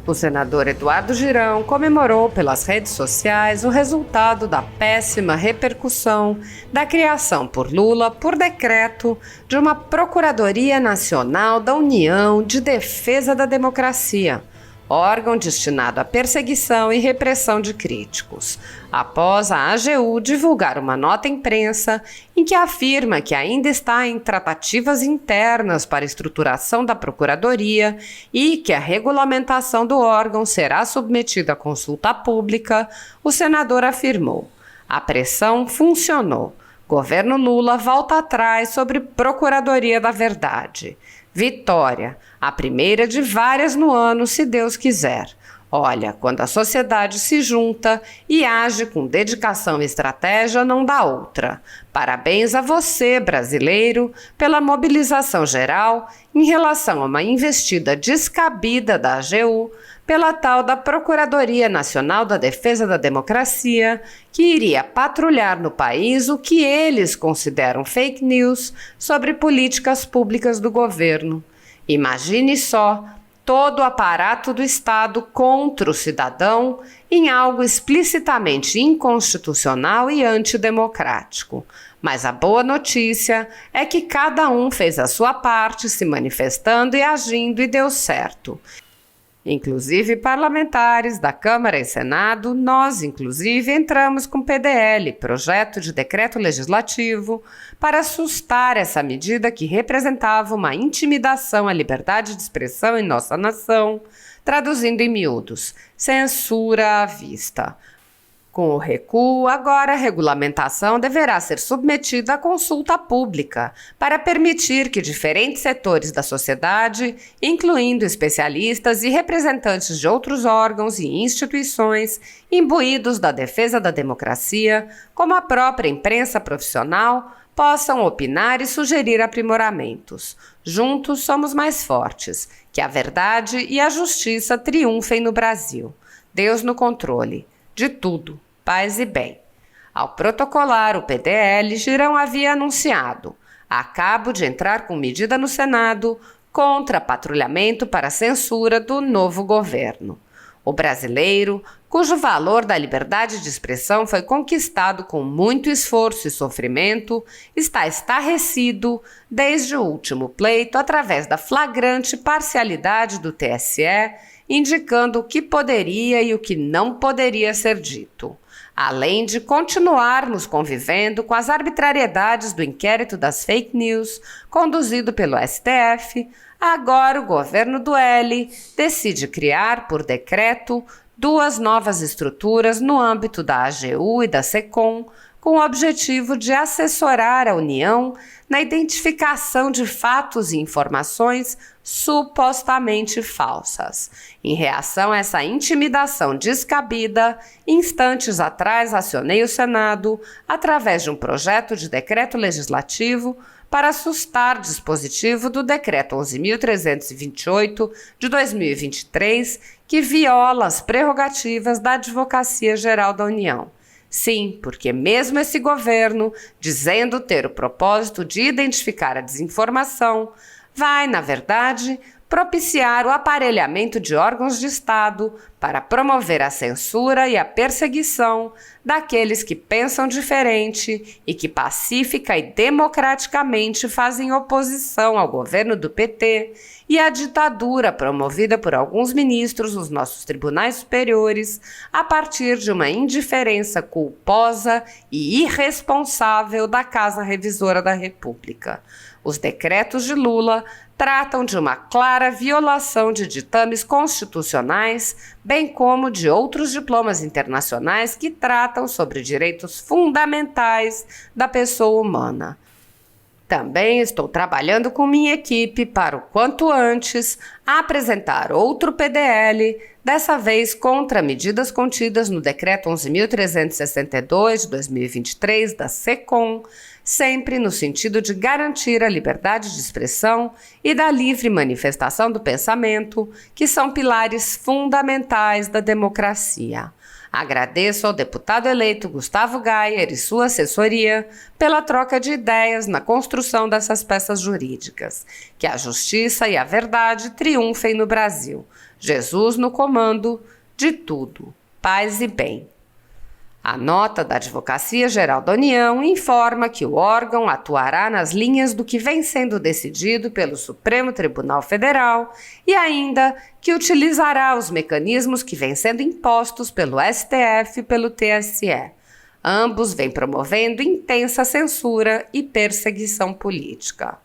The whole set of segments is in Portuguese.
O senador Eduardo Girão comemorou pelas redes sociais o resultado da péssima repercussão da criação por Lula, por decreto, de uma Procuradoria Nacional da União de Defesa da Democracia, órgão destinado à perseguição e repressão de críticos, após a AGU divulgar uma nota à imprensa em que afirma que ainda está em tratativas internas para a estruturação da Procuradoria e que a regulamentação do órgão será submetida à consulta pública. O senador afirmou: a pressão funcionou. Governo Lula volta atrás sobre Procuradoria da Verdade. Vitória, a primeira de várias no ano, se Deus quiser. Olha, quando a sociedade se junta e age com dedicação e estratégia, não dá outra. Parabéns a você, brasileiro, pela mobilização geral em relação a uma investida descabida da AGU, pela tal da Procuradoria Nacional da Defesa da Democracia, que iria patrulhar no país o que eles consideram fake news sobre políticas públicas do governo. Imagine só todo o aparato do Estado contra o cidadão em algo explicitamente inconstitucional e antidemocrático. Mas a boa notícia é que cada um fez a sua parte, se manifestando e agindo, e deu certo. Inclusive parlamentares da Câmara e Senado, nós inclusive entramos com PDL, projeto de decreto legislativo, para assustar essa medida que representava uma intimidação à liberdade de expressão em nossa nação, traduzindo em miúdos, censura à vista. Com o recuo, agora a regulamentação deverá ser submetida à consulta pública para permitir que diferentes setores da sociedade, incluindo especialistas e representantes de outros órgãos e instituições imbuídos da defesa da democracia, como a própria imprensa profissional, possam opinar e sugerir aprimoramentos. Juntos somos mais fortes. Que a verdade e a justiça triunfem no Brasil. Deus no controle de tudo, paz e bem. Ao protocolar o PDL, Girão havia anunciado: acabo de entrar com medida no Senado contra patrulhamento para censura do novo governo. O brasileiro, cujo valor da liberdade de expressão foi conquistado com muito esforço e sofrimento, está estarrecido desde o último pleito através da flagrante parcialidade do TSE, indicando o que poderia e o que não poderia ser dito. Além de continuarmos convivendo com as arbitrariedades do inquérito das fake news conduzido pelo STF, agora o governo do L decide criar, por decreto, 2 novas estruturas no âmbito da AGU e da SECOM, com o objetivo de assessorar a União na identificação de fatos e informações supostamente falsas. Em reação a essa intimidação descabida, instantes atrás acionei o Senado através de um projeto de decreto legislativo para assustar dispositivo do Decreto 11.328 de 2023, que viola as prerrogativas da Advocacia Geral da União. Sim, porque mesmo esse governo, dizendo ter o propósito de identificar a desinformação, vai, na verdade, propiciar o aparelhamento de órgãos de Estado para promover a censura e a perseguição daqueles que pensam diferente e que pacífica e democraticamente fazem oposição ao governo do PT e à ditadura promovida por alguns ministros nos nossos tribunais superiores a partir de uma indiferença culposa e irresponsável da Casa Revisora da República. Os decretos de Lula tratam de uma clara violação de ditames constitucionais, bem como de outros diplomas internacionais que tratam sobre direitos fundamentais da pessoa humana. Também estou trabalhando com minha equipe para o quanto antes apresentar outro PDL, dessa vez contra medidas contidas no Decreto 11.362 de 2023 da SECOM, sempre no sentido de garantir a liberdade de expressão e da livre manifestação do pensamento, que são pilares fundamentais da democracia. Agradeço ao deputado eleito Gustavo Gayer e sua assessoria pela troca de ideias na construção dessas peças jurídicas. Que a justiça e a verdade triunfem no Brasil. Jesus no comando de tudo. Paz e bem. A nota da Advocacia Geral da União informa que o órgão atuará nas linhas do que vem sendo decidido pelo Supremo Tribunal Federal e ainda que utilizará os mecanismos que vêm sendo impostos pelo STF e pelo TSE. Ambos vêm promovendo intensa censura e perseguição política.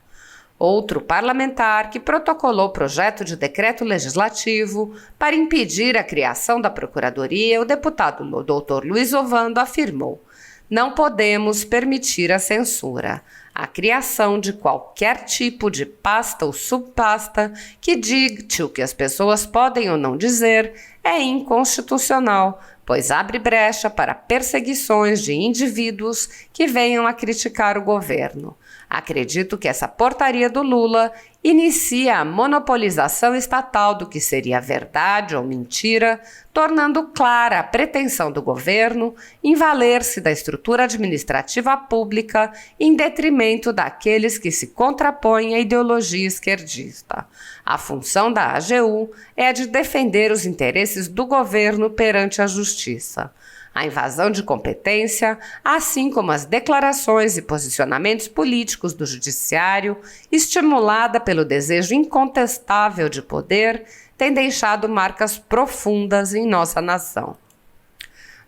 Outro parlamentar que protocolou projeto de decreto legislativo para impedir a criação da Procuradoria, o deputado Dr. Luiz Ovando, afirmou: não podemos permitir a censura. A criação de qualquer tipo de pasta ou subpasta que dite o que as pessoas podem ou não dizer é inconstitucional, pois abre brecha para perseguições de indivíduos que venham a criticar o governo. Acredito que essa portaria do Lula inicia a monopolização estatal do que seria verdade ou mentira, tornando clara a pretensão do governo em valer-se da estrutura administrativa pública em detrimento daqueles que se contrapõem à ideologia esquerdista. A função da AGU é a de defender os interesses do governo perante a justiça. A invasão de competência, assim como as declarações e posicionamentos políticos do judiciário, estimulada pelo desejo incontestável de poder, tem deixado marcas profundas em nossa nação.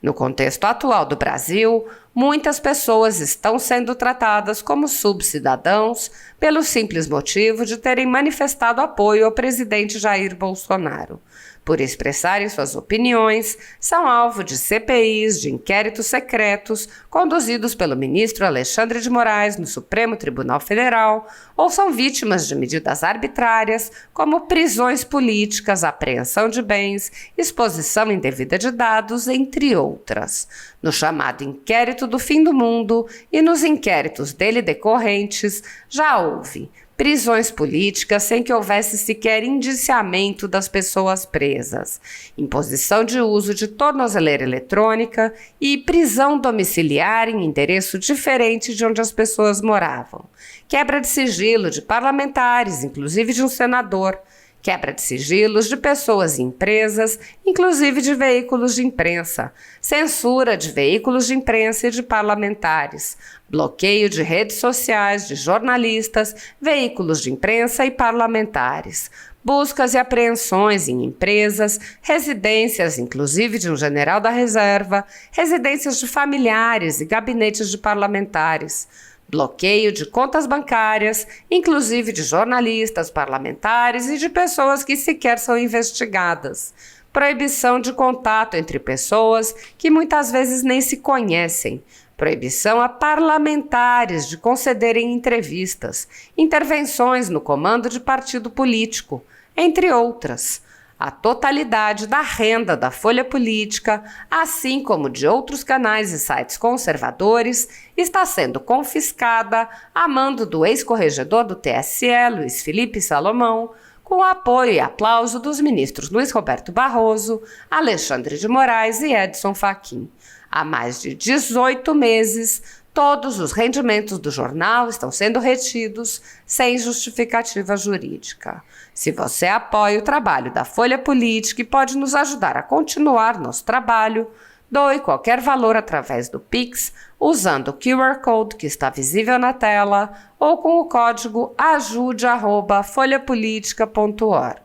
No contexto atual do Brasil, muitas pessoas estão sendo tratadas como subcidadãos pelo simples motivo de terem manifestado apoio ao presidente Jair Bolsonaro. Por expressarem suas opiniões, são alvo de CPIs, de inquéritos secretos, conduzidos pelo ministro Alexandre de Moraes no Supremo Tribunal Federal, ou são vítimas de medidas arbitrárias, como prisões políticas, apreensão de bens, exposição indevida de dados, entre outras. No chamado Inquérito do Fim do Mundo e nos inquéritos dele decorrentes, já houve prisões políticas sem que houvesse sequer indiciamento das pessoas presas, imposição de uso de tornozeleira eletrônica e prisão domiciliar em endereço diferente de onde as pessoas moravam, quebra de sigilo de parlamentares, inclusive de um senador, quebra de sigilos de pessoas e empresas, inclusive de veículos de imprensa, censura de veículos de imprensa e de parlamentares, bloqueio de redes sociais, de jornalistas, veículos de imprensa e parlamentares, buscas e apreensões em empresas, residências, inclusive de um general da reserva, residências de familiares e gabinetes de parlamentares, bloqueio de contas bancárias, inclusive de jornalistas, parlamentares e de pessoas que sequer são investigadas. Proibição de contato entre pessoas que muitas vezes nem se conhecem. Proibição a parlamentares de concederem entrevistas, intervenções no comando de partido político, entre outras. A totalidade da renda da Folha Política, assim como de outros canais e sites conservadores, está sendo confiscada a mando do ex-corregedor do TSE, Luiz Felipe Salomão, com o apoio e aplauso dos ministros Luiz Roberto Barroso, Alexandre de Moraes e Edson Fachin. Há mais de 18 meses, todos os rendimentos do jornal estão sendo retidos sem justificativa jurídica. Se você apoia o trabalho da Folha Política e pode nos ajudar a continuar nosso trabalho, doe qualquer valor através do Pix, usando o QR Code que está visível na tela ou com o código ajude@folhapolitica.org.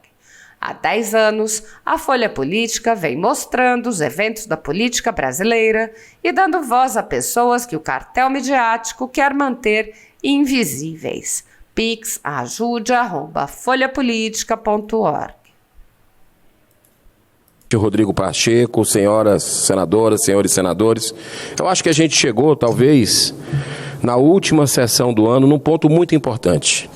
Há 10 anos, a Folha Política vem mostrando os eventos da política brasileira e dando voz a pessoas que o cartel midiático quer manter invisíveis. Pix ajude@folhapolitica.org. Rodrigo Pacheco, senhoras senadoras, senhores senadores, eu acho que a gente chegou, talvez, na última sessão do ano, num ponto muito importante,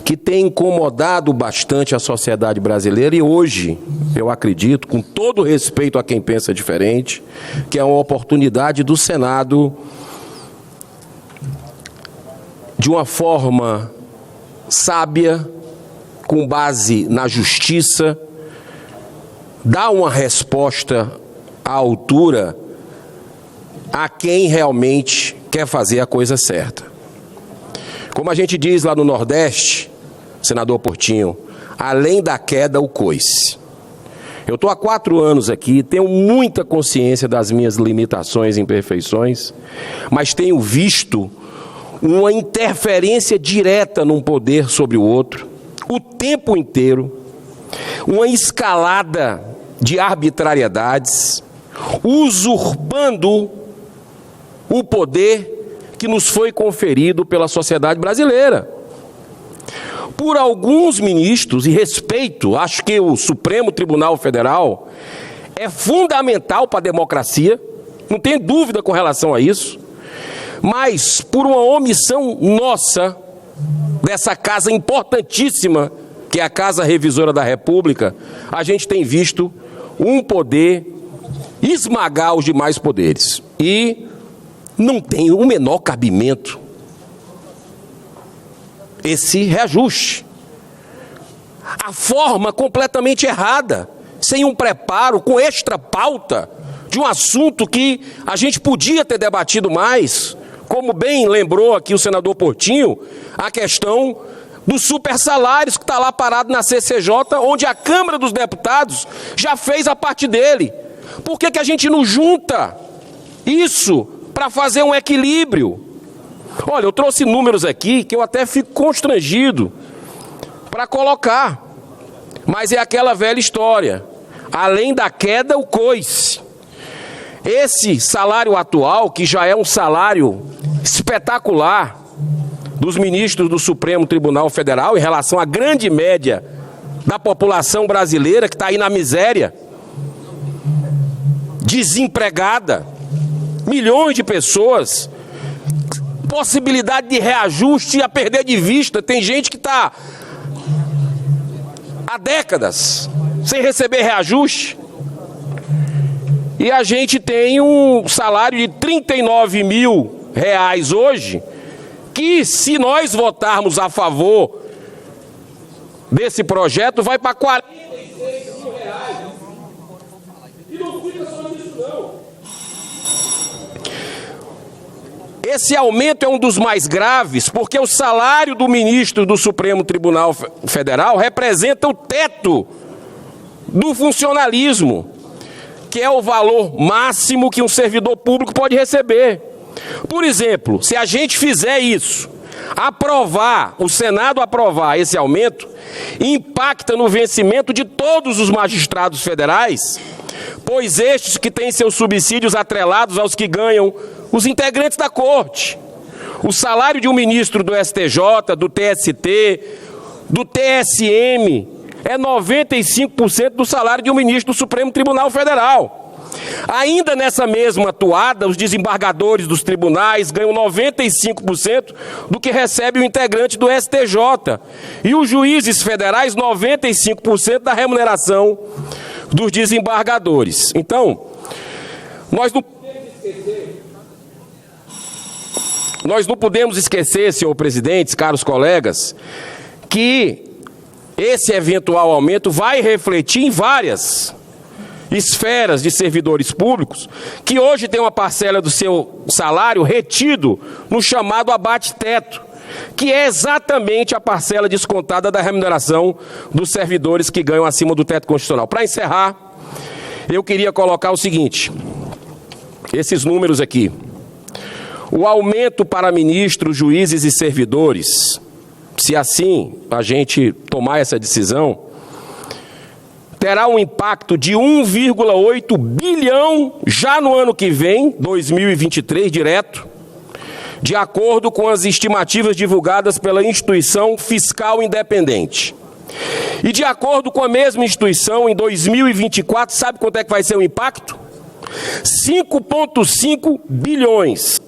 que tem incomodado bastante a sociedade brasileira e hoje, eu acredito, com todo respeito a quem pensa diferente, que é uma oportunidade do Senado, de uma forma sábia, com base na justiça, dar uma resposta à altura a quem realmente quer fazer a coisa certa. Como a gente diz lá no Nordeste, senador Portinho, além da queda, o coice. Eu estou há 4 anos aqui, tenho muita consciência das minhas limitações e imperfeições, mas tenho visto uma interferência direta num poder sobre o outro, o tempo inteiro, uma escalada de arbitrariedades, usurpando o poder que nos foi conferido pela sociedade brasileira. Por alguns ministros, e respeito, acho que o Supremo Tribunal Federal é fundamental para a democracia, não tenho dúvida com relação a isso, mas por uma omissão nossa, dessa casa importantíssima, que é a Casa Revisora da República, a gente tem visto um poder esmagar os demais poderes. E não tem o menor cabimento esse reajuste. A forma completamente errada, sem um preparo, com extra pauta, de um assunto que a gente podia ter debatido mais, como bem lembrou aqui o senador Portinho, a questão dos super salários que está lá parado na CCJ, onde a Câmara dos Deputados já fez a parte dele. Por que a gente não junta isso para fazer um equilíbrio? Olha, eu trouxe números aqui que eu até fico constrangido para colocar, mas é aquela velha história, além da queda, o coice. Esse salário atual, que já é um salário espetacular dos ministros do Supremo Tribunal Federal em relação à grande média da população brasileira, que está aí na miséria, desempregada, milhões de pessoas, possibilidade de reajuste a perder de vista. Tem gente que está há décadas sem receber reajuste. E a gente tem um salário de R$39 mil hoje, que se nós votarmos a favor desse projeto, vai para R$46 mil. E não fica só nisso, não. Esse aumento é um dos mais graves, porque o salário do ministro do Supremo Tribunal Federal representa o teto do funcionalismo, que é o valor máximo que um servidor público pode receber. Por exemplo, se a gente fizer isso, o Senado aprovar esse aumento, impacta no vencimento de todos os magistrados federais, pois estes que têm seus subsídios atrelados aos que ganham os integrantes da corte. O salário de um ministro do STJ, do TST, do TSM, é 95% do salário de um ministro do Supremo Tribunal Federal. Ainda nessa mesma atuada, os desembargadores dos tribunais ganham 95% do que recebe o integrante do STJ. E os juízes federais, 95% da remuneração dos desembargadores. Então, nós não podemos esquecer, senhor presidente, caros colegas, que esse eventual aumento vai refletir em várias esferas de servidores públicos que hoje tem uma parcela do seu salário retido no chamado abate-teto, que é exatamente a parcela descontada da remuneração dos servidores que ganham acima do teto constitucional. Para encerrar, eu queria colocar o seguinte, esses números aqui. O aumento para ministros, juízes e servidores, se assim a gente tomar essa decisão, terá um impacto de 1,8 bilhão já no ano que vem, 2023, direto, de acordo com as estimativas divulgadas pela Instituição Fiscal Independente. E de acordo com a mesma instituição, em 2024, sabe quanto é que vai ser o impacto? 5,5 bilhões.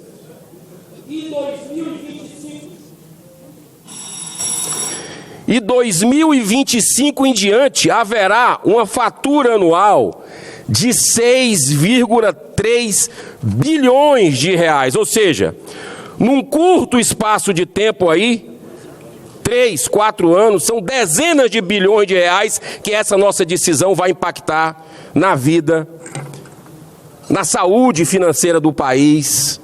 E 2025 em diante haverá uma fatura anual de 6,3 bilhões de reais. Ou seja, num curto espaço de tempo aí, 3, 4 anos, são dezenas de bilhões de reais que essa nossa decisão vai impactar na vida, na saúde financeira do país.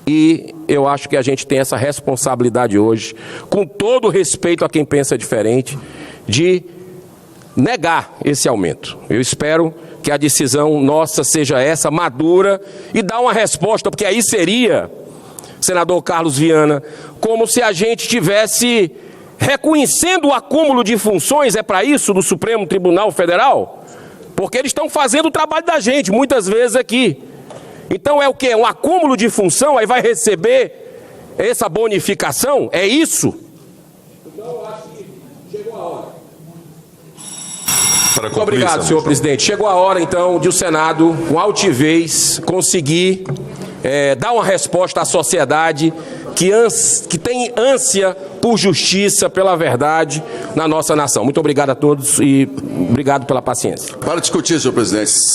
E eu acho que a gente tem essa responsabilidade hoje, com todo respeito a quem pensa diferente, de negar esse aumento. Eu espero que a decisão nossa seja essa, madura, e dar uma resposta, porque aí seria, senador Carlos Viana, como se a gente tivesse reconhecendo o acúmulo de funções, é para isso, do Supremo Tribunal Federal? Porque eles estão fazendo o trabalho da gente, muitas vezes aqui. Então é o quê? Um acúmulo de função, aí vai receber essa bonificação? É isso? Então eu acho que chegou a hora. Muito obrigado, senhor presidente. Chegou a hora, então, de o Senado, com altivez, conseguir dar uma resposta à sociedade que tem ânsia por justiça, pela verdade na nossa nação. Muito obrigado a todos e obrigado pela paciência. Para discutir, senhor presidente.